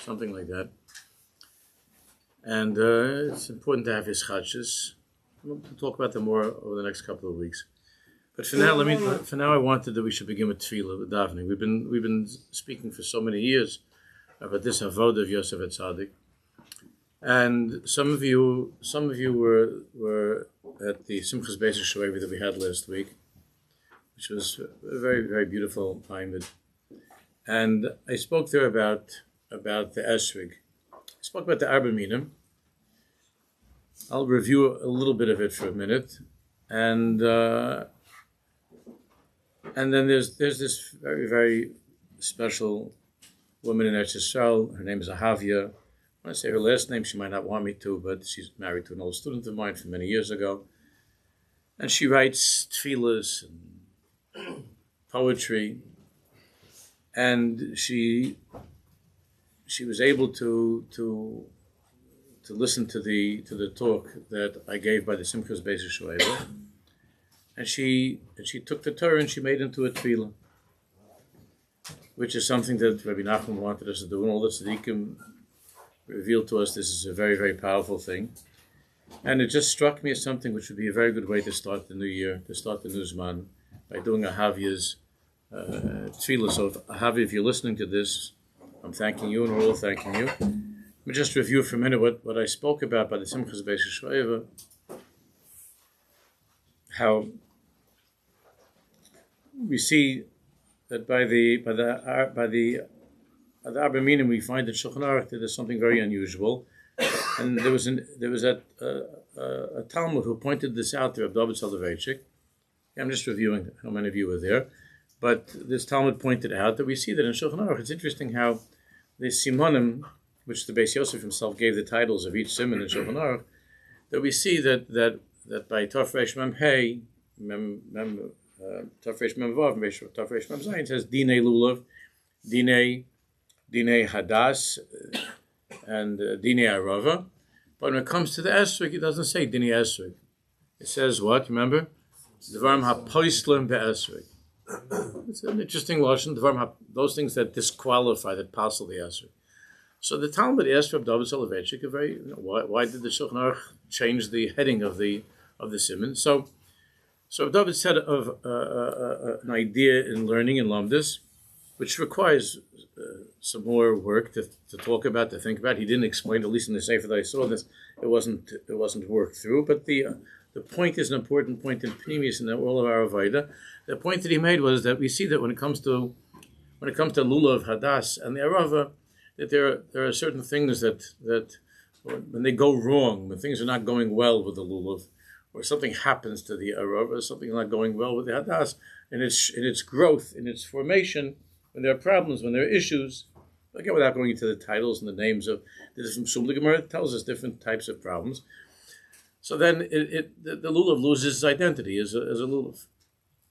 something like that. And it's important to have his chadshus. We'll talk about them more over the next couple of weeks. But for now, I wanted that we should begin with tefillah, with davening. We've been speaking for so many years about this avodah of Yosef HaTzadik, and some of you were at the Simchas Beis Shoeva that we had last week, which was a very, very beautiful time. And I spoke there about the Esrog. I spoke about the Arba Minim. I'll review a little bit of it for a minute, and then there's this very, very special woman in Eretz Yisrael. Her name is Ahavia. When I say her last name, she might not want me to, but she's married to an old student of mine from many years ago. And she writes tefillahs and poetry. And she was able to listen to the talk that I gave by the Simchas Beis Shoeva. And she took the Torah and she made it into a tefillah, which is something that Rabbi Nachman wanted us to do, and all the tzaddikim revealed to us this is a very, very powerful thing. And it just struck me as something which would be a very good way to start the new year, to start the new Zman, by doing Ahavia's tefillah. So Ahavia, if you're listening to this, I'm thanking you, and we're all thanking you. Let me just review for a minute what I spoke about by the Simchas Beis Shoeva, how we see that by the Arba Minim we find that Shulchan Aruch that there's something very unusual, and there was a Talmud who pointed this out to Reb David Soloveitchik. I'm just reviewing how many of you were there, but this Talmud pointed out that we see that in Shulchan Aruch it's interesting how the Simonim, which the Beis Yosef himself gave the titles of each simon in Shulchan Aruch, that we see that by Tov Reish Mem Hey, Tov Reish Mem Vav, Tov Reish Mem Zayin, it says Dinei Lulav, Dinei Hadas, and Dinei Arava. But when it comes to the Esrog, it doesn't say Dinei Esrog. It says what? Remember? Dvarim HaPoislim BeEsrog. It's an interesting lashon. Dvarim those things that disqualify, that passel the Esrog. So the Talmud asked Reb David Soloveitchik, why did the Shulchan Aruch change the heading of the simon? So David said of an idea in learning in Lamdas, which requires some more work to talk about, to think about. He didn't explain, at least in the Sefer that I saw this, it wasn't worked through. But the point is an important point in Pnimius and all of our Avodah. The point that he made was that we see that when it comes to Lulav, Hadas, and the Arava, that there are certain things that when they go wrong, when things are not going well with the Lulav, or something happens to the Arava, something not going well with the Hadas, in its growth, in its formation, when there are problems, when there are issues, again, without going into the titles and the names of the different Psum, the Gemara tells us different types of problems. So then the Lulav loses its identity as a Lulav.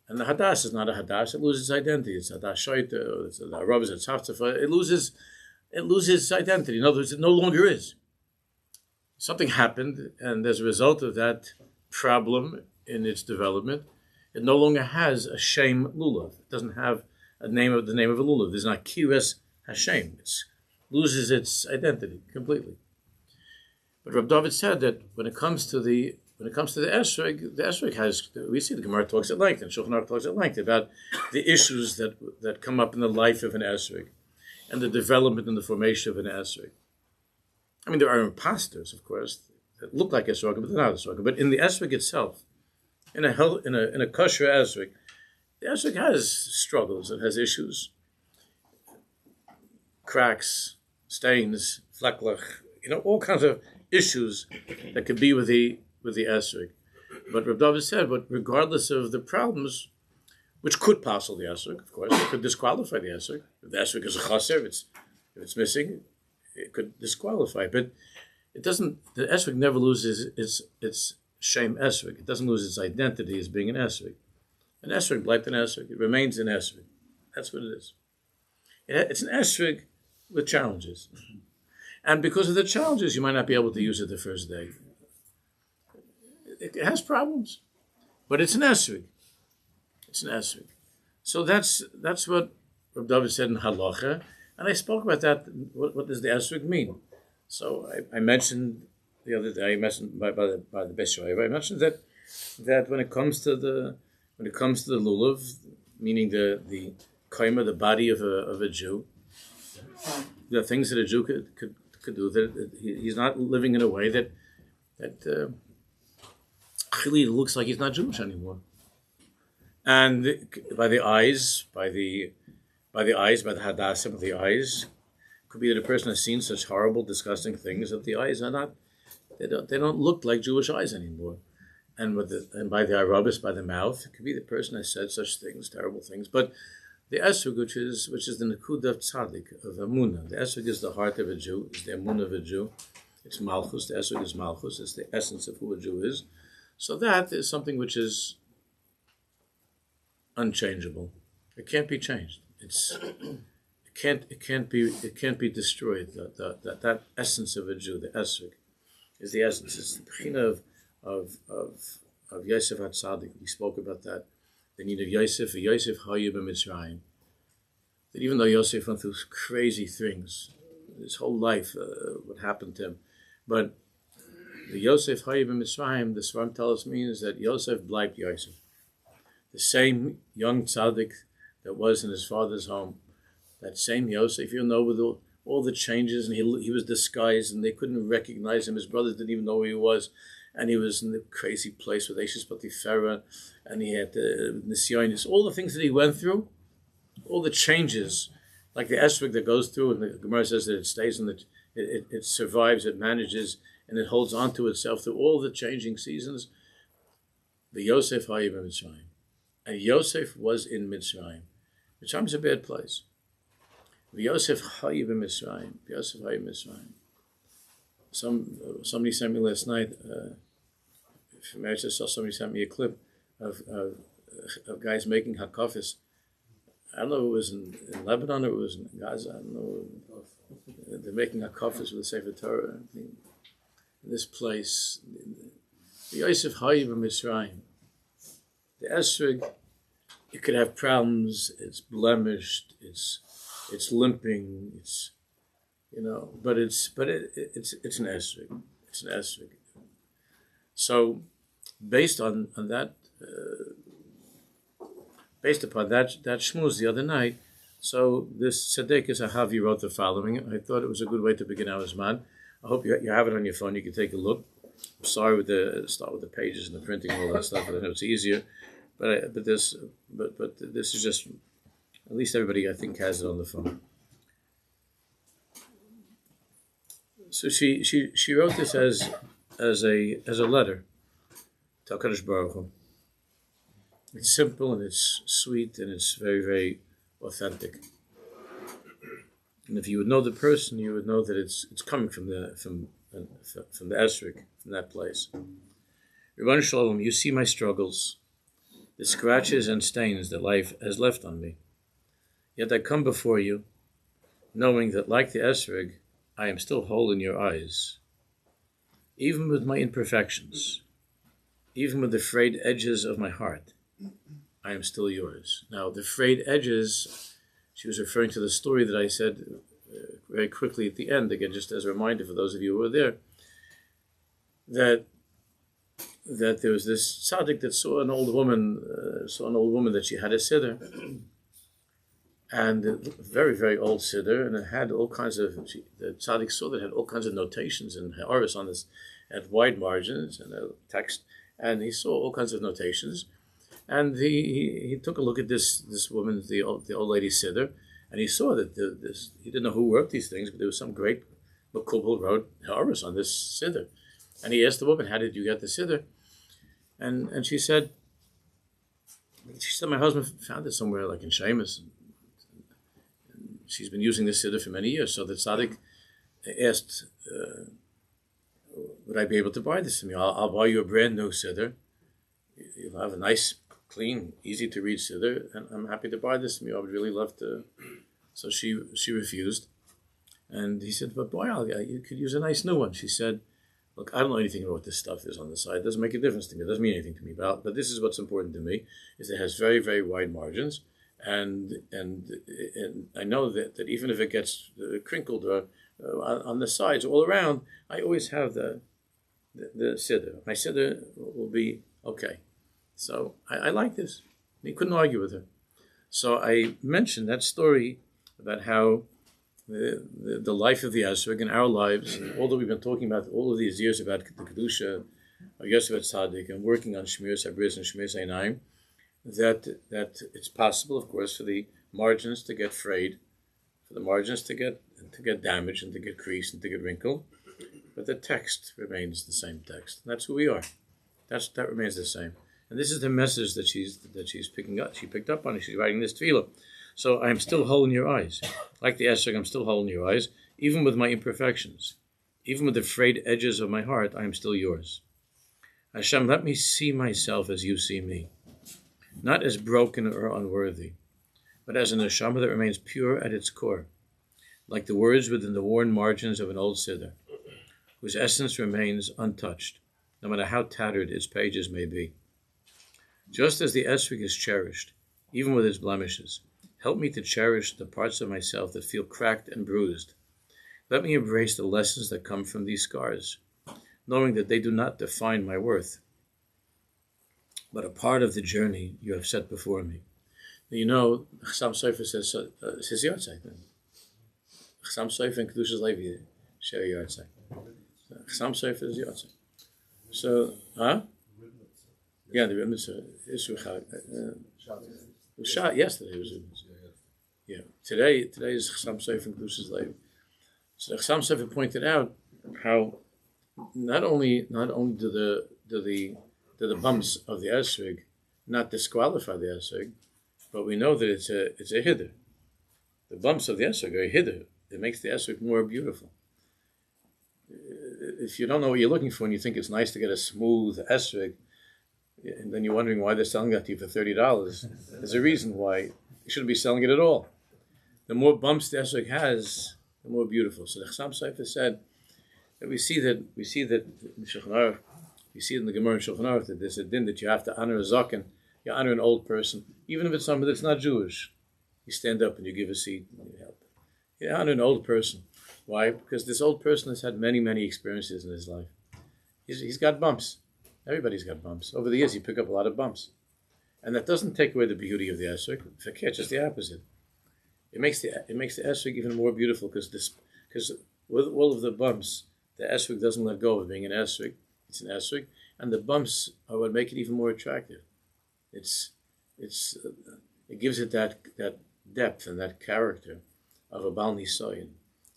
And the Hadas is not a Hadas, it loses its identity. It's Hadas Shoita, it's the Arava, it's Haftafa, it loses its identity. In other words, it no longer is. Something happened, and as a result of that problem in its development, it no longer has a Shem Lulav. It doesn't have the name of a Lulav. There's not Kiras Hashem. It loses its identity completely. But Reb David said that when it comes to the Esrog has, we see the Gemara talks at length, and Shulchan Aruch talks at length about the issues that come up in the life of an Esrog, and the development and the formation of an Esrog. I mean, there are imposters, of course, that look like Esrog, but they're not Esrog. But in the Esrog itself, in a kosher Esrog, the Esrog has struggles, it has issues, cracks, stains, flecklach, all kinds of issues that could be with the Esrog. But Reb David said, but regardless of the problems, which could passel the Esrog, of course, it could disqualify the Esrog. If the Esrog is a chaser, if it's missing, it could disqualify. But it doesn't. The Esrog never loses its Shem Esrog. It doesn't lose its identity as being an Esrog. An Esrog, like an Esrog, it remains an Esrog. That's what it is. It's an Esrog with challenges. And because of the challenges, you might not be able to use it the first day. It has problems, but it's an Esrog. It's an Esrog. So that's what Reb David said in Halacha, And I spoke about that. What does the Esrog mean? So I mentioned the other day. I mentioned by the Beshoev. I mentioned that when it comes to the lulav, meaning the kaima, the body of a Jew, the things that a Jew could do, that he's not living in a way that really looks like he's not Jewish anymore. And by the hadassim of the eyes, could be that a person has seen such horrible, disgusting things that the eyes are not, they don't look like Jewish eyes anymore. And by the arabis, by the mouth, it could be the person has said such things, terrible things. But the esrog, which is the nakuda of tzaddik, of emunah, the esrog is the heart of a Jew, is the emunah of a Jew. It's malchus. The esrog is malchus. It's the essence of who a Jew is. So that is something which is unchangeable. It can't be changed. It can't be destroyed. That essence of a Jew, the esrog, is the essence. It's the china of Yosef HaTzadik. We spoke about that. The need of Yosef Hayu b'Mitzrayim. That even though Yosef went through crazy things, his whole life, what happened to him, but the Yosef Hayu b'Mitzrayim, the Svarim tell us, means that Yosef bleibt Yosef. The same young tzaddik that was in his father's home, that same Yosef, even though with all the changes, and he was disguised, and they couldn't recognize him, his brothers didn't even know who he was, and he was in the crazy place with Eishes Potifera, and he had the Nisyonis, all the things that he went through, all the changes, like the esrog that goes through, and the Gemara says that it stays in it survives, it manages, and it holds on to itself through all the changing seasons. The Yosef Hayu b'Mitzrayim. And Yosef was in Mitzrayim. Mitzrayim is a bad place. Yosef Hayu b'Mitzrayim. Yosef Hayu b'Mitzrayim. Somebody sent me last night, somebody sent me a clip of guys making hakafis. I don't know if it was in Lebanon or it was in Gaza. I don't know. They're making hakafis with the Sefer Torah. In this place, the Yosef Hayu b'Mitzrayim. The esrog, it could have problems. It's blemished. It's limping. It's but it's an esrog. It's an esrog. So, based on that, based upon that shmuz the other night, so this tzaddik is Ahavi wrote the following. I thought it was a good way to begin our Zman. I hope you have it on your phone. You can take a look. I'm sorry start with the pages and the printing and all that stuff. I know it's easier, but this is just, at least everybody I think has it on the phone. So she wrote this as a letter to HaKadosh Baruch Hu. It's simple and it's sweet and it's very, very authentic. And if you would know the person, you would know that it's coming from the esrog, from that place. Rebbeinu Shalom, you see my struggles, the scratches and stains that life has left on me. Yet I come before you, knowing that like the esrog, I am still whole in your eyes. Even with my imperfections, even with the frayed edges of my heart, I am still yours. Now, the frayed edges, she was referring to the story that I said very quickly at the end, again, just as a reminder for those of you who were there, that there was this tzaddik that saw an old woman that she had a siddur, and a very, very old siddur, and it had all kinds of, the tzaddik saw that it had all kinds of notations and ha'aris on this, at wide margins and a text, and he saw all kinds of notations, and he took a look at this woman, the old lady's siddur, and he saw that he didn't know who worked these things, but there was some great makubal who wrote ha'aris on this siddur, and he asked the woman, "How did you get the siddur?" And she said, "My husband found it somewhere, like in Sheamus. She's been using this siddur for many years." So the tzaddik asked, "Would I be able to buy this from you? I'll buy you a brand new siddur. You'll have a nice, clean, easy to read siddur, and I'm happy to buy this from you. I would really love to." So she refused, and he said, "But boy, you could use a nice new one." She said, "Look, I don't know anything about what this stuff is on the side. It doesn't make a difference to me. It doesn't mean anything to me. But this is what's important to me, is it has very, very wide margins, and I know that even if it gets crinkled on the sides all around, I always have the siddur. My siddur will be okay. So I like this. He couldn't argue with her. So I mentioned that story about how the life of the Esrog in our lives, although we've been talking about all of these years about the Kedusha of Yosef HaTzadik and working on Shmiras HaBris and Shmiras Einayim, that it's possible, of course, for the margins to get frayed, for the margins to get damaged and to get creased and to get wrinkled, but the text remains the same text. That's who we are. That remains the same. And this is the message that she's picking up. She picked up on it. She's writing this tefillah. So I am still whole in your eyes. Like the Esrog, I'm still whole in your eyes, even with my imperfections. Even with the frayed edges of my heart, I am still yours. Hashem, let me see myself as you see me. Not as broken or unworthy, but as a neshama that remains pure at its core, like the words within the worn margins of an old siddur, whose essence remains untouched, no matter how tattered its pages may be. Just as the Esrog is cherished, even with its blemishes, help me to cherish the parts of myself that feel cracked and bruised. Let me embrace the lessons that come from these scars, knowing that they do not define my worth, but a part of the journey you have set before me. You know, Chassam Sofer says, it's his yahrzeit. Chassam Sofer and Kedusha's Levi share a yahrzeit. Chassam Sofer is yahrzeit. So, yeah, the Rebbe was shot yesterday. Yeah, today is Chassam Sofer and Kedusha's Levi. So Chassam Sofer pointed out how not only do the bumps of the Esrog not disqualify the Esrog, but we know that it's a hiddur. The bumps of the Esrog are a hiddur. It makes the Esrog more beautiful. If you don't know what you're looking for and you think it's nice to get a smooth Esrog, and then you're wondering why they're selling that to you for $30, there's a reason why you shouldn't be selling it at all. The more bumps the Esrog has, the more beautiful. So the Chassam Sofer said that we see that in Shulchan Aruch, we see it in the Gemara in Shulchan Aruch that there's a din that you have to honor a zaken, you honor an old person, even if it's somebody that's not Jewish. You stand up and you give a seat and you help. You honor an old person. Why? Because this old person has had many, many experiences in his life. He's got bumps. Everybody's got bumps. Over the years, you pick up a lot of bumps. And that doesn't take away the beauty of the Esrog. It's just the opposite. It makes the Esrog even more beautiful because with all of the bumps, the Esrog doesn't let go of being an Esrog. It's an Esrog, and the bumps are what make it even more attractive. It gives it that depth and that character of a Bal Nisayon,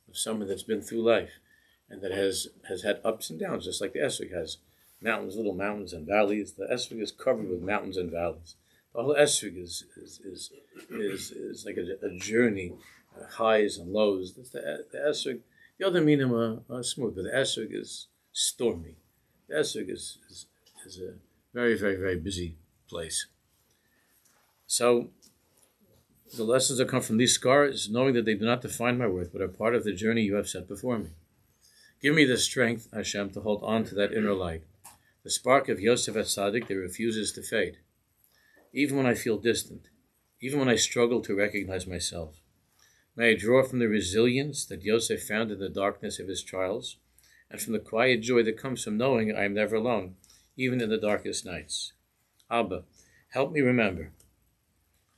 of someone that's been through life and that has had ups and downs, just like the Esrog has mountains, little mountains and valleys. The Esrog is covered with mountains and valleys. The whole Esrog is like a journey, highs and lows. That's the Esrog. The other minim are smooth, but the Esrog is stormy. The Esrog is a very, very, very busy place. So the lessons that come from these scars, knowing that they do not define my worth, but are part of the journey you have set before me. Give me the strength, Hashem, to hold on to that inner light, the spark of Yosef HaTzadik that refuses to fade, even when I feel distant, even when I struggle to recognize myself. May I draw from the resilience that Yosef found in the darkness of his trials, and from the quiet joy that comes from knowing I am never alone, even in the darkest nights. Abba, help me remember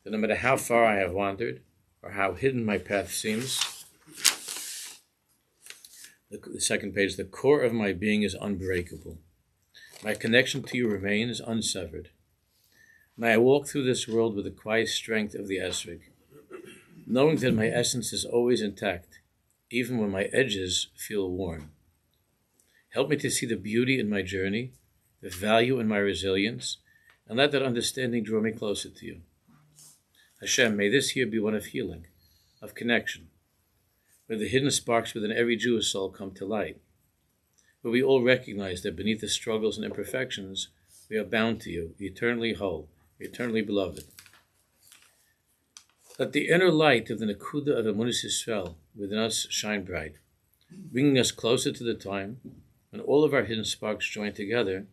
that no matter how far I have wandered, or how hidden my path seems, the second page, the core of my being is unbreakable. My connection to you remains unsevered. May I walk through this world with the quiet strength of the Esrog, knowing that my essence is always intact, even when my edges feel worn. Help me to see the beauty in my journey, the value in my resilience, and let that understanding draw me closer to you. Hashem, may this year be one of healing, of connection, where the hidden sparks within every Jewish soul come to light, where we all recognize that beneath the struggles and imperfections, we are bound to you, eternally whole, eternally beloved. Let the inner light of the Nekuda of Emunas Yisrael within us shine bright, bringing us closer to the time when all of our hidden sparks join together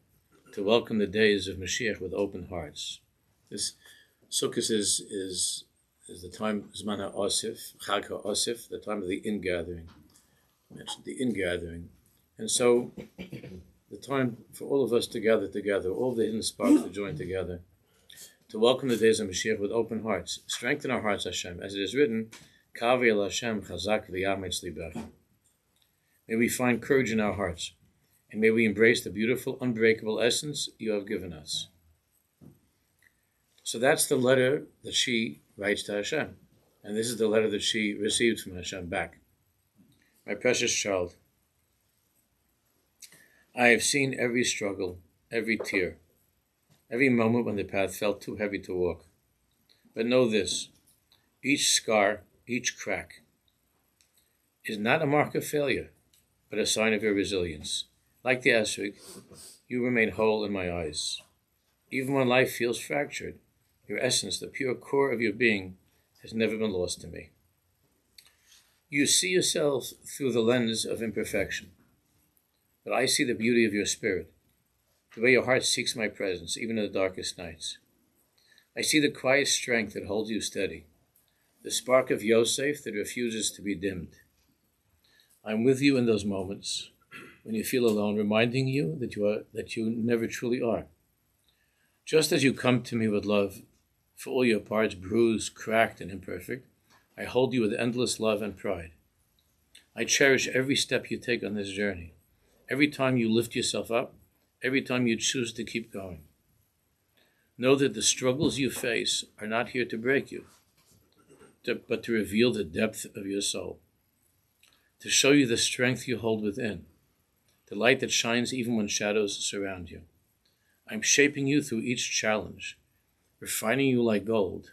to welcome the days of Mashiach with open hearts. This Sukkot is is the time Zman HaOsif, Chag HaOsif, the time of the ingathering. I mentioned the ingathering. And so the time for all of us to gather together, all the hidden sparks to join together, to welcome the days of Mashiach with open hearts. Strengthen our hearts, Hashem. As it is written, Kavi el Hashem chazak v'yametz libecha. May we find courage in our hearts, and may we embrace the beautiful, unbreakable essence you have given us. So that's the letter that she writes to Hashem. And this is the letter that she received from Hashem back. My precious child, I have seen every struggle, every tear, every moment when the path felt too heavy to walk. But know this, each scar, each crack, is not a mark of failure, but a sign of your resilience. Like the Esrog, you remain whole in my eyes. Even when life feels fractured, your essence, the pure core of your being, has never been lost to me. You see yourself through the lens of imperfection, but I see the beauty of your spirit, the way your heart seeks my presence, even in the darkest nights. I see the quiet strength that holds you steady, the spark of Yosef that refuses to be dimmed. I'm with you in those moments when you feel alone, reminding you that you never truly are. Just as you come to me with love for all your parts, bruised, cracked, and imperfect, I hold you with endless love and pride. I cherish every step you take on this journey, every time you lift yourself up, every time you choose to keep going. Know that the struggles you face are not here to break you, but to reveal the depth of your soul, to show you the strength you hold within, the light that shines even when shadows surround you. I'm shaping you through each challenge, refining you like gold,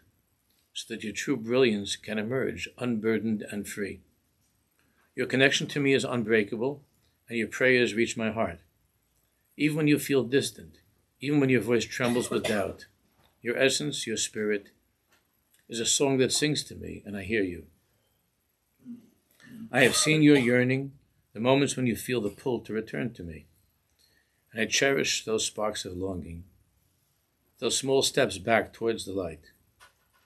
so that your true brilliance can emerge unburdened and free. Your connection to me is unbreakable, and your prayers reach my heart. Even when you feel distant, even when your voice trembles with doubt, your essence, your spirit, is a song that sings to me, and I hear you. I have seen your yearning, the moments when you feel the pull to return to me, and I cherish those sparks of longing, those small steps back towards the light.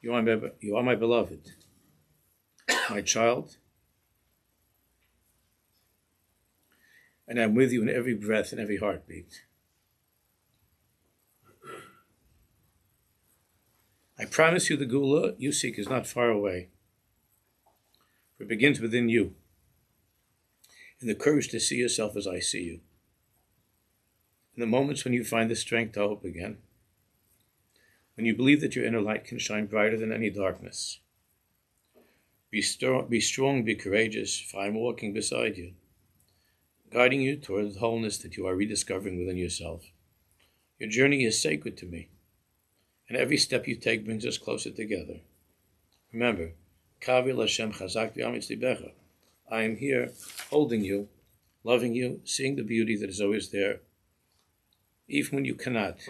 You are my beloved, my child, and I'm with you in every breath and every heartbeat. I promise you the Gula you seek is not far away, for it begins within you, in the courage to see yourself as I see you, in the moments when you find the strength to hope again, when you believe that your inner light can shine brighter than any darkness. Be strong, be courageous, for I'm walking beside you, guiding you toward the wholeness that you are rediscovering within yourself. Your journey is sacred to me, and every step you take brings us closer together. Remember, Kavi Hashem chazak v'yametz libecha. I am here, holding you, loving you, seeing the beauty that is always there, even when you cannot.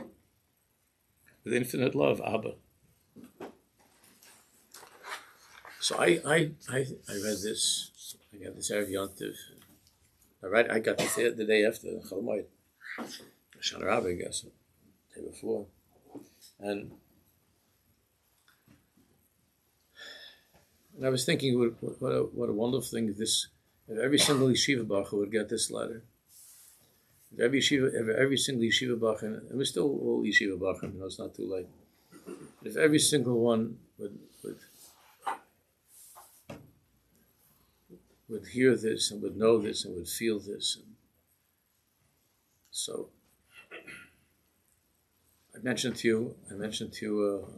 With infinite love, Abba. So I read this. I got this Erev Yontif. I got this the day after Chol Moed, Shana Rabbah, I guess, the day before, and I was thinking, what a wonderful thing this. If every single yeshiva bacher would get this letter. If every single yeshiva bacher, and we're still all yeshiva bacher, it's not too late. But if every single one would hear this and would know this and would feel this. So I mentioned to you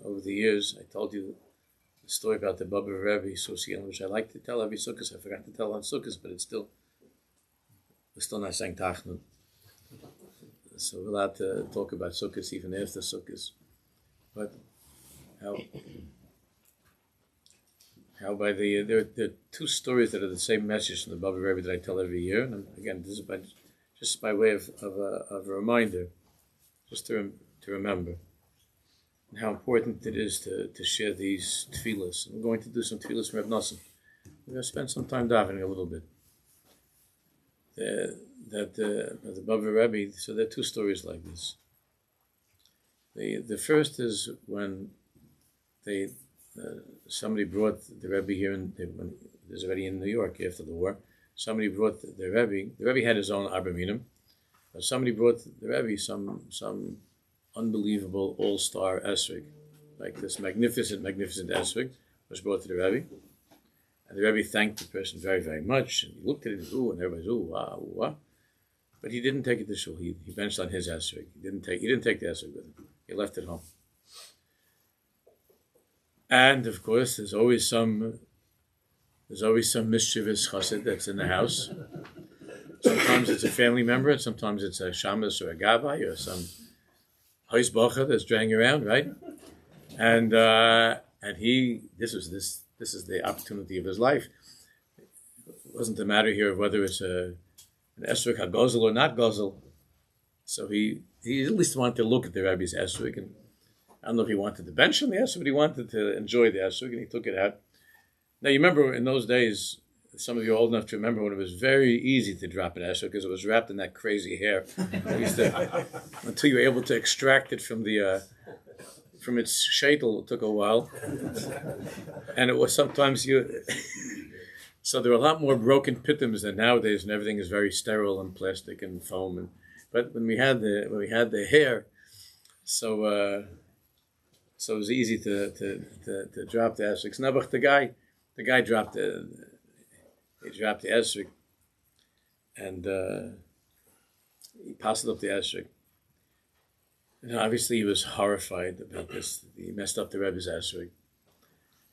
over the years, I told you the story about the Baba Rebbe, which I like to tell every Sukkot. I forgot to tell on Sukkot, but we're still not saying Tachnun. So we're allowed to talk about Sukkot even after Sukkot. But how by there are two stories that are the same message from the Baba Rebbe that I tell every year. And again, this is just by way of a reminder, just to remember, and how important it is to share these tefillas. We're going to do some tefillas from Reb Nosson. We're going to spend some time davening a little bit. The Baba Rebbe, so there are two stories like this. The first is when they somebody brought the Rebbe here, when it was already in New York after the war. Somebody brought the Rebbe. The Rebbe had his own Arba Minim, but somebody brought the Rebbe some unbelievable all-star Esrog, like this magnificent Esrog was brought to the Rebbe. And the Rebbe thanked the person very, very much. And he looked at it and ooh, and everybody's ooh, wow, ooh, wow. But he didn't take it to shul. He benched on his Esrog. He didn't take the Esrog with him. He left it home. And of course, there's always some mischievous chassid that's in the house. Sometimes it's a family member, and sometimes it's a shamus or a gabbai or some hoisbacher that's dragging around, right? And this is the opportunity of his life. It wasn't a matter here of whether it's an Esrog HaGozel or not Gozel. So he at least wanted to look at the Rebbe's Esrog, and I don't know if he wanted to bench on the Esrog, but he wanted to enjoy the Esrog, and he took it out. Now, you remember in those days, some of you are old enough to remember when it was very easy to drop an Esrog because it was wrapped in that crazy hair. Until you were able to extract it from its sheitel, it took a while. And it was sometimes so there were a lot more broken pitims than nowadays, and everything is very sterile and plastic and foam. But when we had the hair, so it was easy to drop the Esrog. So now, the guy dropped the Esrog, and he passed up the Esrog. And obviously he was horrified about this. He messed up the Rebbe's Esrog.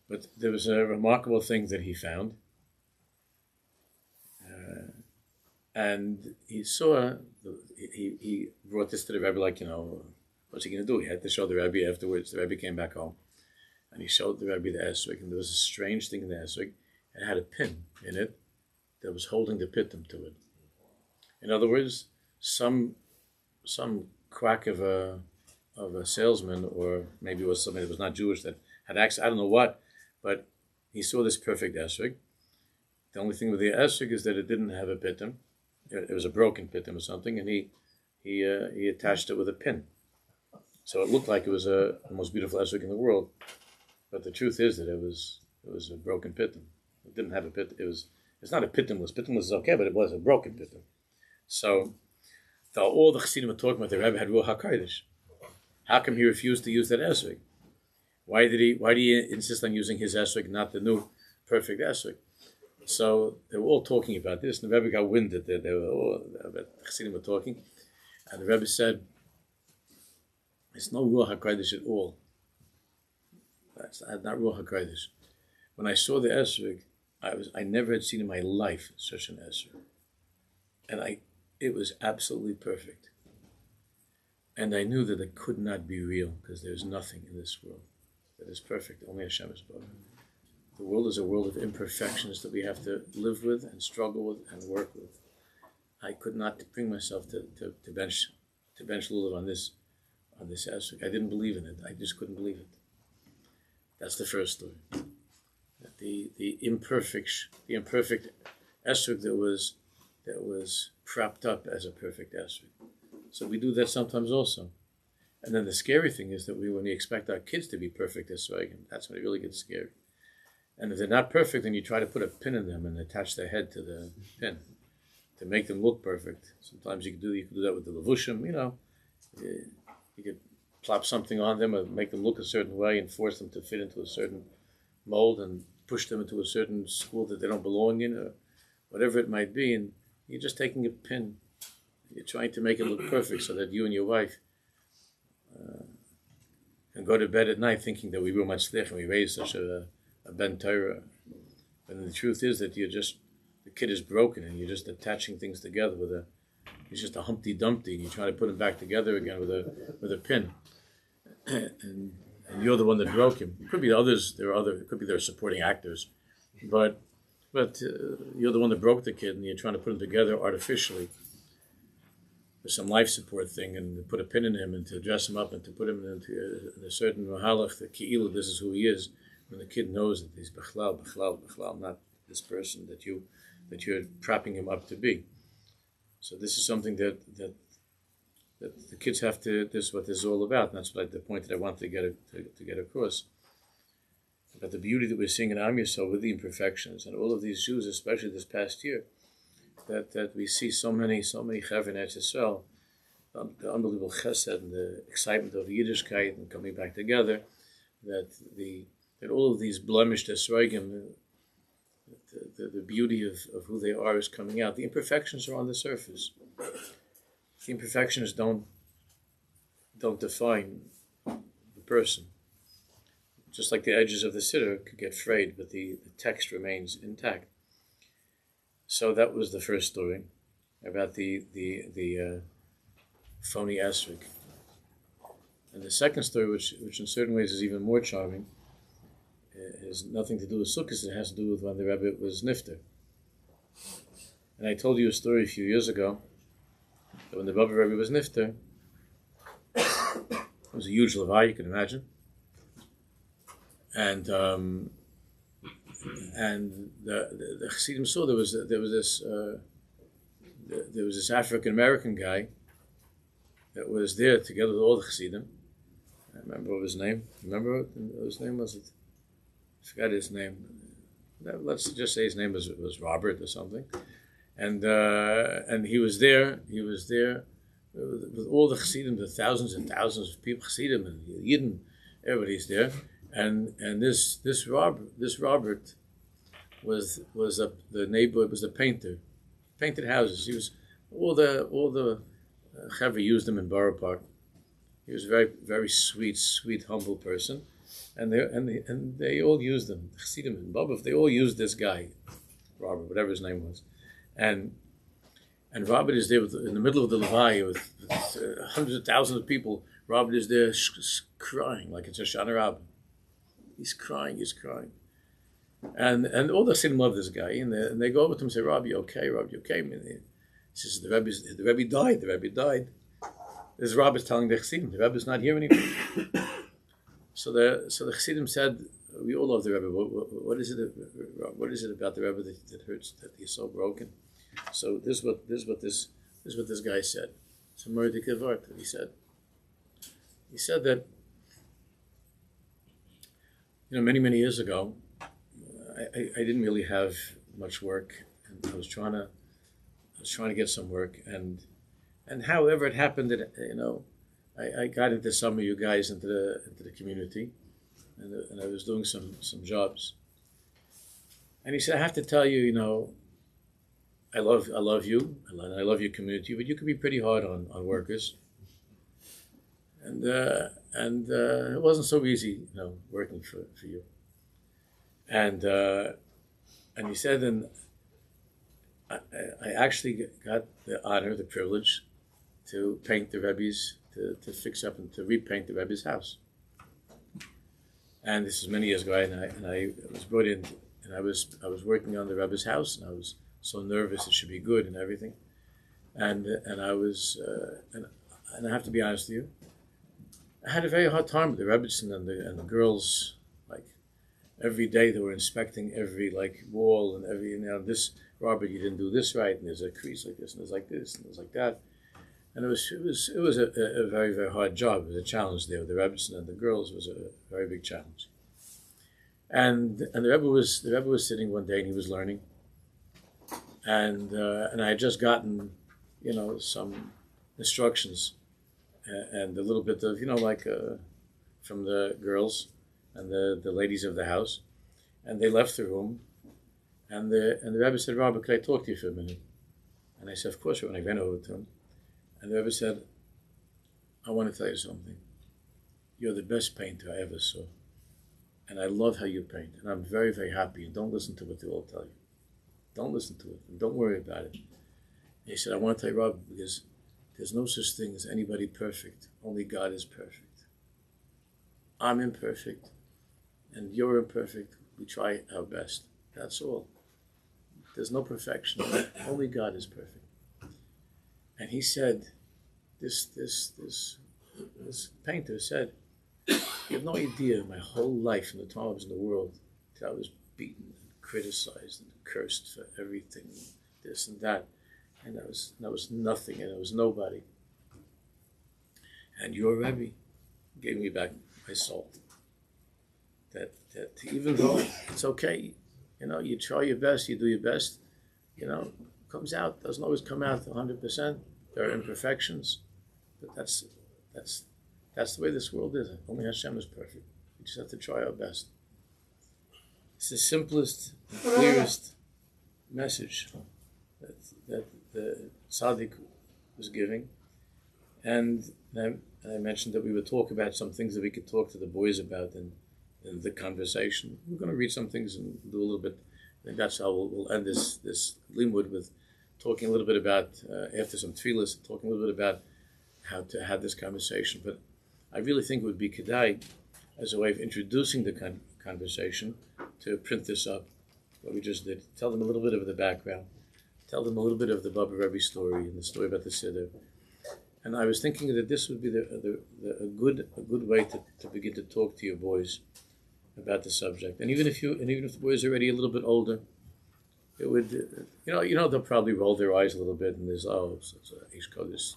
But there was a remarkable thing that he found. And he saw, he brought this to the Rebbe like, what's he going to do? He had to show the Rebbe afterwards. The Rebbe came back home. And he showed the Rebbe the Esrog. And there was a strange thing in the Esrog. It had a pin in it that was holding the pitum to it. In other words, some quack of a salesman, or maybe it was somebody that was not Jewish that had access, I don't know what, but he saw this perfect Esrog. The only thing with the Esrog is that it didn't have a pitum. It was a broken pitum or something, and he attached it with a pin. So it looked like it was the most beautiful Esrog in the world, but the truth is that it was a broken pitum. It didn't have a pit. It's not a pitumless. Pitumless is okay, but it was a broken pitum. So all the chassidim were talking about the Rebbe had Ruach HaKodesh. How come he refused to use that Esrog? Why did he insist on using his Esrog, not the new perfect Esrog? So they were all talking about this, and the Rebbe got wind that the chassidim were talking, and the Rebbe said, "It's no Ruach HaKodesh at all. That's not Ruach HaKodesh. When I saw the Esrog, I never had seen in my life such an Esrog, and it was absolutely perfect. And I knew that it could not be real because there's nothing in this world that is perfect. Only Hashem is perfect. The world is a world of imperfections that we have to live with and struggle with and work with. I could not bring myself to bench lulav on this Esrog. I didn't believe in it. I just couldn't believe it. That's the first story. The imperfect Esrog that was propped up as a perfect Esrog. So we do that sometimes also. And then the scary thing is that when we expect our kids to be perfect Esrog, that's when it really gets scary. And if they're not perfect, then you try to put a pin in them and attach their head to the pin to make them look perfect. Sometimes you can do that with the levushim, you could plop something on them or make them look a certain way and force them to fit into a certain mold and push them into a certain school that they don't belong in, or whatever it might be. And you're just taking a pin. You're trying to make it look perfect so that you and your wife can go to bed at night thinking that we were matzliach and we raised such a ben Torah. And the truth is that the kid is broken and you're just attaching things together it's just a Humpty Dumpty, and you try to put him back together again with a pin. and you're the one that broke him. It could be others. It could be their supporting actors, but you're the one that broke the kid, and you're trying to put him together artificially with some life support thing, and to put a pin in him, and to dress him up, and to put him into a certain mahalach, the ki'ilu, this is who he is, when the kid knows that he's b'chlal, not this person that you're propping him up to be. So this is something that the kids have to. This is what this is all about, and that's the point that I want to get across. about the beauty that we're seeing in Am Yisrael with the imperfections, and all of these Jews, especially this past year, that we see so many Chaver in Eretz Yisrael, the unbelievable chesed and the excitement of Yiddishkeit and coming back together, that all of these blemished Esrogim, the beauty of who they are is coming out. The imperfections are on the surface. The imperfections don't define the person. Just like the edges of the siddur could get frayed, but the text remains intact. So that was the first story about the phony Esrog. And the second story, which in certain ways is even more charming, has nothing to do with Sukkot. It has to do with when the Rebbe was nifter. And I told you a story a few years ago that when the Baba Rebbe was nifter, it was a huge levai, you can imagine, and the Chassidim saw there was this African American guy that was there together with all the Chassidim. I remember what his name. Remember what his name was? I forgot his name. Let's just say his name was Robert or something. And he was there. He was there with all the Chassidim, the thousands and thousands of people, Chassidim and Yidden. Everybody's there. And this Robert was the neighbor. Was the painter, painted houses. He was all the Chaver used him in Borough Park. He was a very, very sweet, humble person, and they all used him. Chassidim and Bobov, they all used this guy, Robert, whatever his name was, and Robert is there in the middle of the Levai with hundreds of thousands of people. Robert is there crying like it's a Shana Rabbah. He's crying, and all the Chassidim love this guy, and they go over to him and say, "Rob, you okay? Rob, you okay?" And he says, "The Rebbe died. The Rebbe died." This Rabbi is telling the Chassidim, the Rebbe is not here anymore. So the Chassidim said, "We all love the Rebbe. What is it about the Rebbe that hurts, that he's so broken?" So this is what this guy said. It's a murdik vart that he said. He said that many years ago, I didn't really have much work, and I was trying to get some work, and however it happened that I got into some of you guys into the community, and I was doing some jobs. And he said, "I have to tell you, I love you, and I love your community, but you can be pretty hard on workers." And it wasn't so easy, working for you. And he said, and I actually got the honor, the privilege, to paint the Rebbe's, to fix up and to repaint the Rebbe's house. And this is many years ago, and I was brought in, and I was working on the Rebbe's house, and I was so nervous it should be good and everything. And I was, and I have to be honest with you, I had a very hard time with the Rebbetzin and the girls. Like every day they were inspecting every wall and every this. Robert, you didn't do this right, and there's a crease like this, and there's like this, and there's like that, and it was a very, very hard job. It was a challenge there. The Rebbetzin and the girls was a very big challenge. And the Rebbe was sitting one day and he was learning, and I had just gotten some instructions and a little bit of from the girls and the ladies of the house, and they left the room. And the Rebbe said, "Robert, could I talk to you for a minute?" And I said, "Of course." When I ran over to him, and the Rebbe said, "I want to tell you something. You're the best painter I ever saw, and I love how you paint, and I'm very, very happy. And don't listen to what they all tell you. Don't listen to it, and don't worry about it." And he said, "I want to tell you, Robert, because there's no such thing as anybody perfect. Only God is perfect. I'm imperfect, and you're imperfect. We try our best. That's all. There's no perfection. Only God is perfect." And he said, this painter said, "You have no idea, my whole life from the time I was in the world, till I was beaten and criticized and cursed for everything, this and that. And that was nothing, and it was nobody. And your Rebbe gave me back my soul. that even though it's okay, you try your best, you do your best, comes out, doesn't always come out 100%. There are imperfections, but that's the way this world is. Only Hashem is perfect. We just have to try our best. It's the simplest, clearest message that the Tzaddik was giving. And I mentioned that we would talk about some things that we could talk to the boys about in the conversation. We're going to read some things and do a little bit. I think that's how we'll end this limud, with talking a little bit about, after some tefillas, talking a little bit about how to have this conversation. But I really think it would be kedai, as a way of introducing the conversation, to print this up, what we just did. Tell them a little bit of the background. Tell them a little bit of the Baba Rebbe story and the story about the Siddur. And I was thinking that this would be a good way to begin to talk to your boys about the subject. And even if the boys are already a little bit older, it would, they'll probably roll their eyes a little bit, and there's such a Ish Kodesh.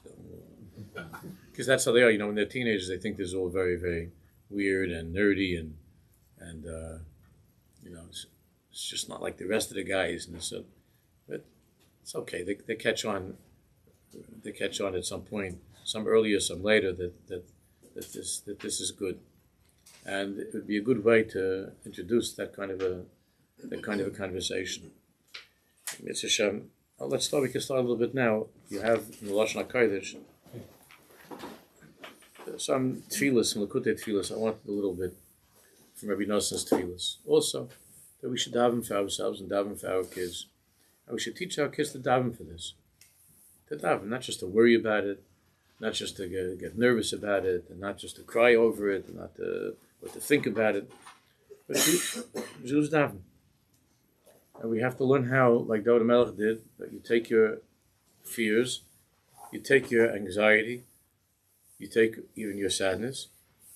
Because that's how they are. When they're teenagers, they think this is all very, very weird and nerdy, and it's just not like the rest of the guys. And so, but it's okay. They catch on. They catch on at some point, some earlier, some later, that this is good, and it would be a good way to introduce that kind of a conversation. It's a shame. Let's start. We can start a little bit now. You have in the Lashon HaKodesh some tefillas, some Likutei tefillas. I wanted a little bit from Rabbi Noson's tefillas. Also, that we should daven for ourselves and daven for our kids, and we should teach our kids to daven for this. To daven, not just to worry about it, not just to get nervous about it, and not just to cry over it, and not to think about it, but Jews daven. And we have to learn how, like David Melech did, that you take your fears, you take your anxiety, you take even your sadness,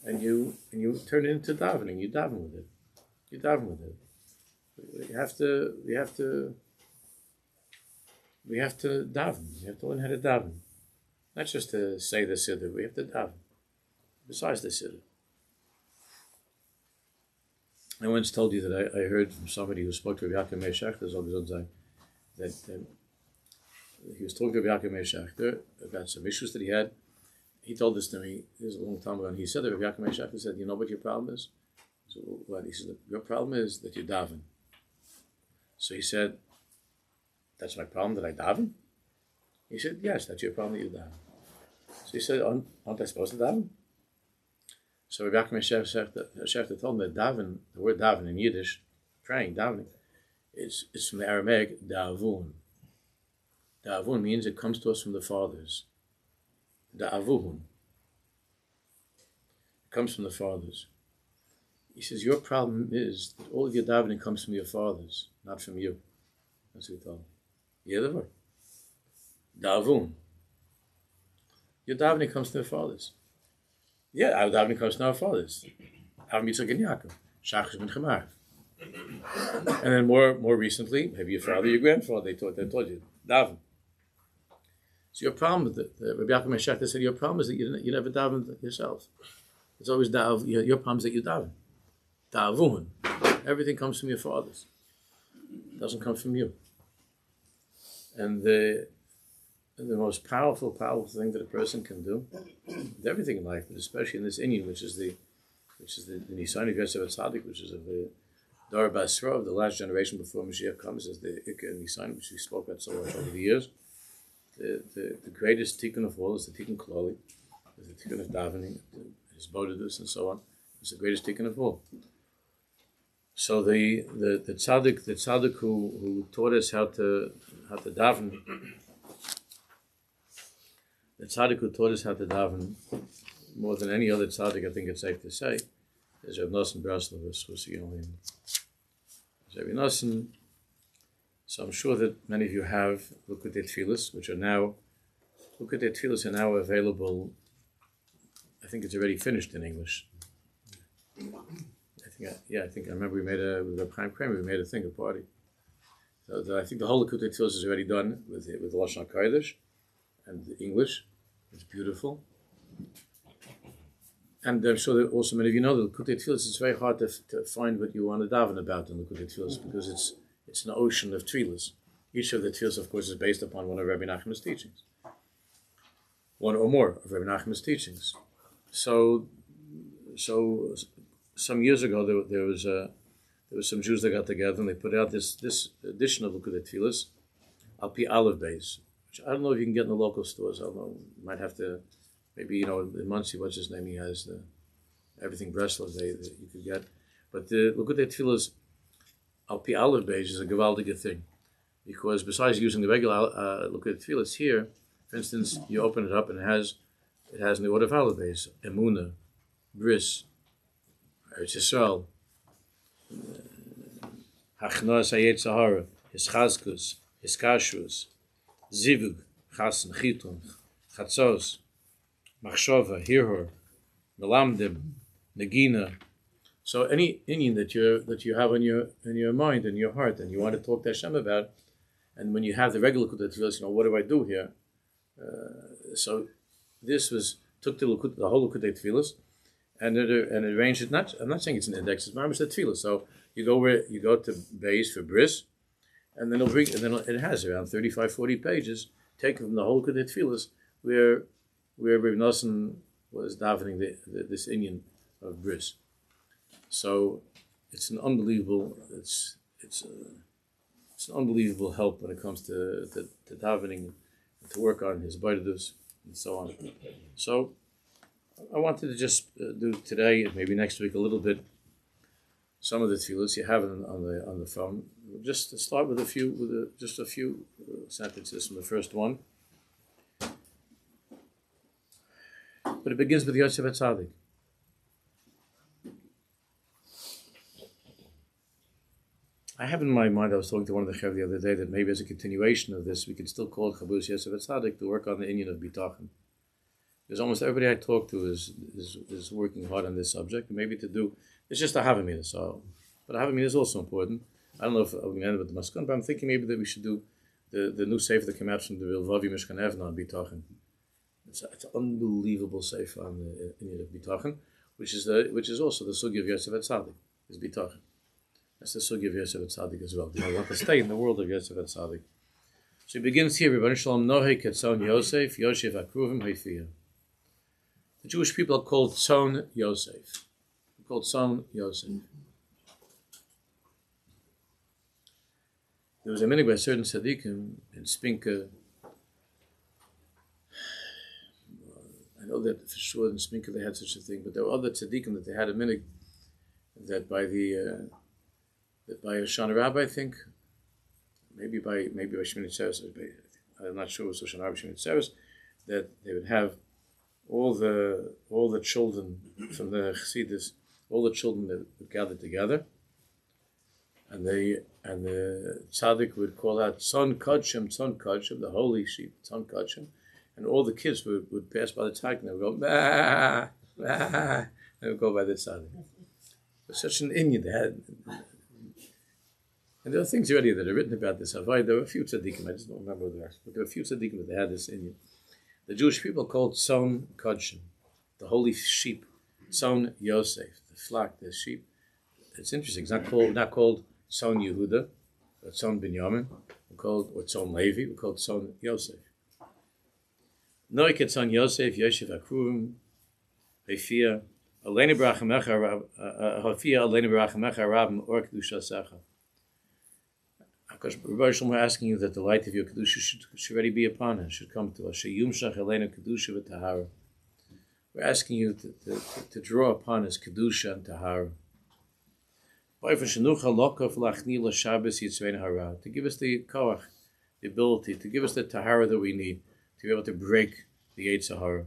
and you turn it into davening. You daven with it. You daven with it. We have to daven. We have to learn how to daven. Not just to say the Siddur, we have to daven. Besides the Siddur. I once told you that I heard from somebody who spoke to Rabbi Yaakov Meir Shechter, that he was talking to Rabbi Yaakov Meir Shechter about some issues that he had. He told this to me, this was a long time ago, and he said that Rabbi Yaakov Meir Shechter said, you know what your problem is? So what? He said, your problem is that you daven. So he said, that's my problem, that I daven? He said, yes, that's your problem, that you daven. So he said, aren't I supposed to daven? So Rabbi Yaakov Meir Shechter told him that daven, the word daven in Yiddish, praying, davening, it's from the Aramaic da'avun. Da'avun means it comes to us from the fathers. Da'avuhun. It comes from the fathers. He says, your problem is that all of your davening comes from your fathers, not from you. That's what he told him. You hear the word? Da'avun. Your davening comes from the fathers. Yeah, our davening comes from our fathers. Avram Yitzchak and Yaakov. Shachar ben Chemar. And then more recently, maybe your father, your grandfather, they taught you. Daven. So your problem with Rabbi Yaakov Meir Shechter said, your problem is that you never daven yourself. It's always daven. Your problem is that you daven. Da'avun. Everything comes from your fathers. It doesn't come from you. And the most powerful thing that a person can do with everything in life, but especially in this Inyan, which is the Nisan of Yosef HaTzadik, which is of the Dor Basra, the last generation before Mashiach comes, is the Ikka Nisan, which we spoke about so much over the years. The greatest tikkun of all is the tikkun klali, is the tikkun of davening, his bodhidus and so on. It's the greatest tikkun of all. So the tzaddik who taught us how to daven, the tzaddik who taught us how to daven more than any other tzaddik, I think it's safe to say, is Rav Nosson Breslovus, who's the only Rabbi Nosson. So I'm sure that many of you have Likutei tefillas, which are now available. I think it's already finished in English. I think I remember with Reb Chaim Kramer, we made a party. So I think the whole Likutei tefillas is already done with the Lashon HaKodesh and the English. It's beautiful. And I'm sure that also many of you know that Likutei Tfilos, it's very hard to find what you want to daven about in Likutei Tfilos because it's an ocean of tefillos. Each of the tefillos, of course, is based upon one of Rabbi Nachman's teachings. One or more of Rabbi Nachman's teachings. So some years ago, there was some Jews that got together and they put out this edition of Likutei Tfilos, Al Pi Aleph Beis, which I don't know if you can get in the local stores. I don't know. You might have to, maybe, in Muncie, what's his name? He has everything Breslau that you could get. But the Likutei Tfilos, Al Pi Aleph Beis is a gewaldige thing. Because besides using the regular Likutei Tfilos here, for instance, you open it up and it has in the order of Aleph Beis, Emunah, Bris, Eretz Yisrael, Hachnos Hayet Sahara, Hischazkus, Hiskashrus, Zivug, Chasen, Chitun, Chatzos, Machshova, Hirhor, Melamdim, Nagina. So any Indian that you have in your mind and your heart and you want to talk to Hashem about, and when you have the regular Likutei Tfilos, what do I do here? So this took the whole Likutei Tfilos and arranged it. I'm not saying it's an index; it's mamish the Tfilos. So you go to Beis for Bris, and then it has around 35, 40 pages taken from the whole Likutei Tfilos, where Rabbi Nosson was davening this Inyan of Bris. So it's an unbelievable an unbelievable help when it comes to davening, to work on his bodhidus and so on. So I wanted to just do today, maybe next week, a little bit some of the tefillos. You have it on the phone. Just to start with a few sentences from the first one. But it begins with Yosef HaTzadik. I have in my mind, I was talking to one of the Chav the other day, that maybe as a continuation of this, we can still call it Chabuz Yosef HaTzadik to work on the Inyan of Bitachon. Because almost everybody I talk to is working hard on this subject, and maybe it's just a Havamina, but a Havamina is also important. I don't know if I'm going to end with the Maskon, but I'm thinking maybe that we should do the new sefer that came out from the Vilvavi Mishkan Evna on Bitachon. It's an unbelievable sefer on the Inyan of Bitachon, which is also the Sugi of Yosef HaTzadik, is Bitachon. That's the Sugi of Yosef HaTzadik as well. I want to stay in the world of Yosef HaTzadik. So he begins here, Rebbeinu Shalom Nohei Ketzon Yosef, Yosef HaKruvim Haifiyah. The Jewish people are called Tzon Yosef. They're called Tzon Yosef. There was a minhag by certain tzaddikim in Spinka. I know that for sure in Spinka they had such a thing, but there were other tzaddikim that they had a minhag that by Hoshana Rabbah, I think, maybe by Sheminat Seres, I'm not sure it was Hoshana Rabbah, Sheminat Seres, that they would have all the children from the Chassidus, all the children that would gather together, and the tzaddik would call out Tzon Kodshim, the holy sheep, Tzon Kodshim, and all the kids would pass by the tzaddik and they would go bah, bah, they would go by the tzaddik. It was such an Inyan they had. And there are things already that are written about this. There were a few tzaddikim, I just don't remember the rest, but there were a few tzaddikim that they had this Inyan. The Jewish people called Tzon Kodshim, the holy sheep, Tzon Yosef, the flock, the sheep. It's interesting. It's not called Tzon Yehuda, or Tzon Binyamin, or Tzon Levi. We're called Tzon Yosef. Noik Tzon Yosef, Yosef Akruvim, Hafiyah, Aleinu B'Rachamecha, Aleinu B'Rachamecha, Rabim Or Kedusha Secha. Because we're asking you that the light of your Kedusha should already be upon us, should come to us. Sheyumshach Aleinu Kedusha v'Tahara. We're asking you to draw upon us Kedusha and Tahara. To give us the koach, the ability, to give us the Tahara that we need, to be able to break the Yetzer Hara.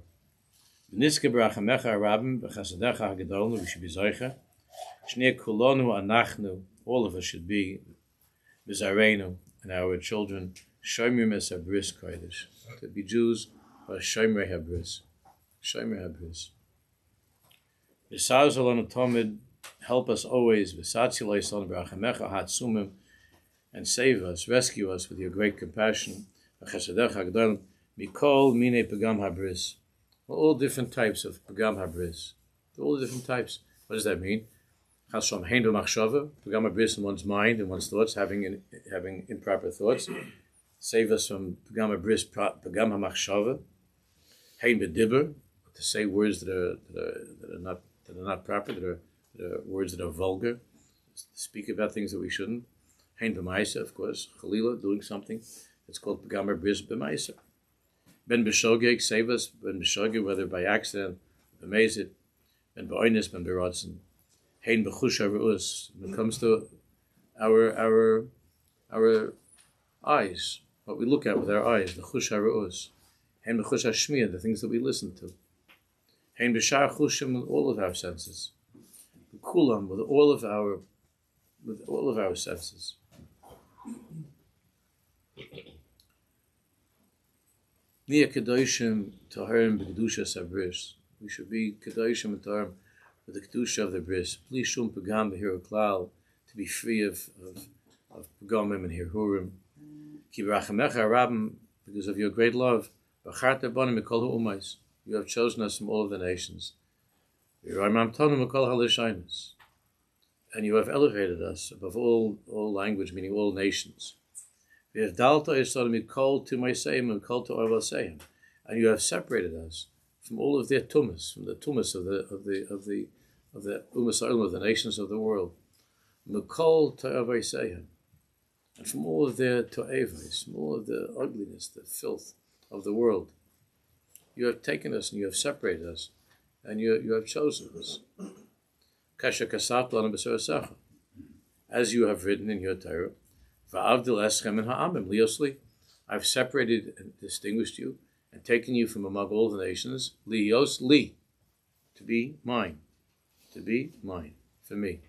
V'niske b'Rachamecha Rabim v'Chasadecha HaGadol, we should be Zoicha. Shnei Kulonu Anachnu, all of us should be V'Zareinu, and our children, Shomer Mes HaBris Kodesh, to be Jews, or Shomer HaBris. Shomer HaBris. V'Saz Olanu Tomid, help us always, V'Satzil Yisrael B'Rachamecha Hatzumim, and save us, rescue us with your great compassion. V'Chasadecha HaGadol, Mikol Mine Pagam HaBris, all different types of Pagam HaBris. all the different types. What does that mean? Chas from hein b'machshava, pagam bris in one's mind and one's thoughts, having improper thoughts. Save us from pagam bris, pagam hamachshava. Hein b'dibber, to say words that are not proper, that are words that are vulgar. Speak about things that we shouldn't. Hein b'maisa, of course, chalila, doing something. It's called pagam bris b'maisa. Ben b'shogeg, save us. Ben b'shogeg, whether by accident, b'mezid. Ben b'oines, ben b'rotzen. Hein b'chush ha'ru'us. When it comes to our eyes, what we look at with our eyes, the chush ha'ru'us. Hein b'chush ha'shmiya, the things that we listen to. Hein b'shar chushim, with all of our senses. B'kulam, with all of our senses. Nia kedoshim taharim b'kedushas habris. We should be kedoshim and taharim with the kedusha of the bris. Please shum pagam b'hir klal, to be free of pagamim and hirhurim. Ki b'rachamecha rabim, because of your great love. B'charta banim mikol ha'umais. You have chosen us from all of the nations. V'raimam tonu mikol ha'lishaynus. And you have elevated us above all language, meaning all nations. V'yavdalta yisod mikol to ma'aseim and mikol to arvaseim. And you have separated us from all of their tumas, from the tumas of the umas of the nations of the world. Mikol to arvaseim. And from all of their to'evais, from all of the ugliness, the filth of the world. You have taken us and you have separated us, and you have chosen us. Kasha kasat lanu b'sarasecha, as you have written in your Torah, va'avdil eschem and ha'amim liosli, I've separated and distinguished you and taken you from among all the nations, lios li, to be mine, for me.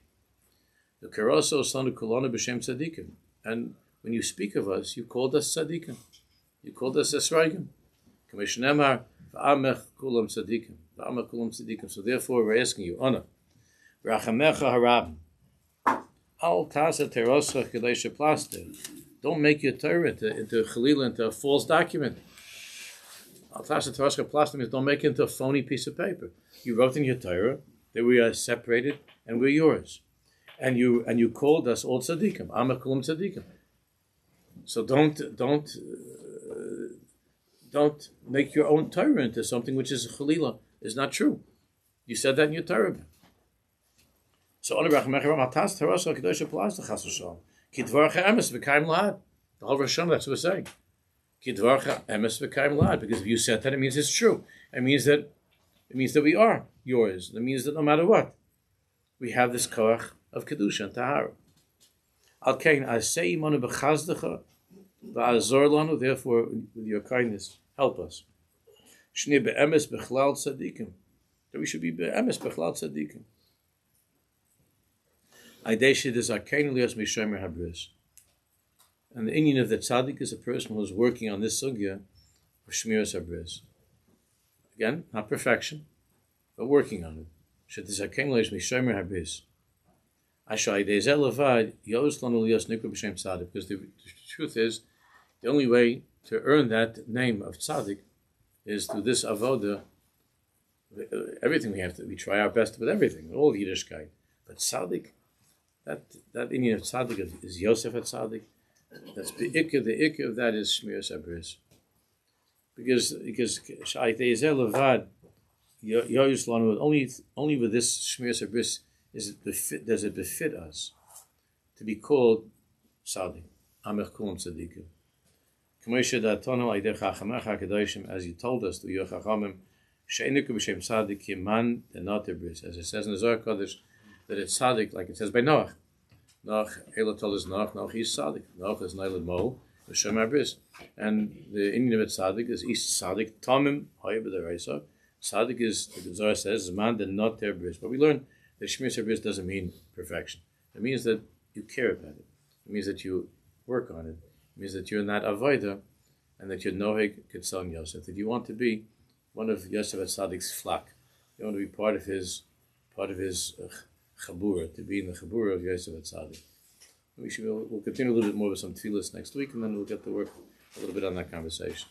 The karoso sanu kolonu b'shem tzadikim, and when you speak of us, you called us tzadikim, you called us esrogim. Commissioner va'amech kulam tzadikim. So therefore, we're asking you, Anna, Rachamecha harabim. Al tasa teroscha kedesha plaster. Don't make your Torah into chalila, into a false document. Al tasa teroscha plaster means don't make it into a phony piece of paper. You wrote in your Torah that we are separated and we're yours, and you called us all tzadikim. Amech kulam tzadikim. So don't make your own Torah into something which is chalila, is not true. You said that in your Torah. So the whole Rosh, that's what we're saying. Because if you said that, it means it's true. It means that we are yours. It means that no matter what, we have this koach of kedusha and tahara. Al kain asei imanu b'chazdecha v'azor lanu. Therefore, with your kindness, help us. Shnei be'emes b'chlal tzadikim. That we should be be'emes b'chlal tzadikim. And the Indian of the tzaddik is a person who is working on this sugya of shmiras habris. Again, not perfection, but working on it. Because the truth is, the only way to earn that name of tzaddik is through this avoda. Everything we try our best with everything, all Yiddishkeit. But tzaddik, that Indian of tzaddik is Yosef HaTzadik. That's the ikka of that is shmiras habris. Because sha'itei zeh levad yoyus lanu, only with this shmiras habris does it befit us to be called tzaddik. Amech kulam tzadikim. K'moshe da'atonu aydei chachamecha kedoshim, as you told us through your chachamim, she'eniku b'shem tzaddik kiman denat habris, as it says in the Zohar Kodesh, that it's tzaddik, like it says by Noach. Noach, Ela told us Noach is tzaddik. Noach is Nailad Mo, B'Shem Habris. And the Indian of tzaddik is tzaddik, Tomim, Hoya B'Daraisa. Tzaddik is, like the Zohar says, is man that not their bris. But we learn that shmiras habris doesn't mean perfection. It means that you care about it. It means that you work on it. It means that you're not avoida, and that you're noheg ketzon Yosef. That you want to be one of Yosef HaTzadik's flock. You want to be part of his chabura, to be in the chabura of Yosef HaTzadik. We'll continue a little bit more with some tefillas next week, and then we'll get to work a little bit on that conversation.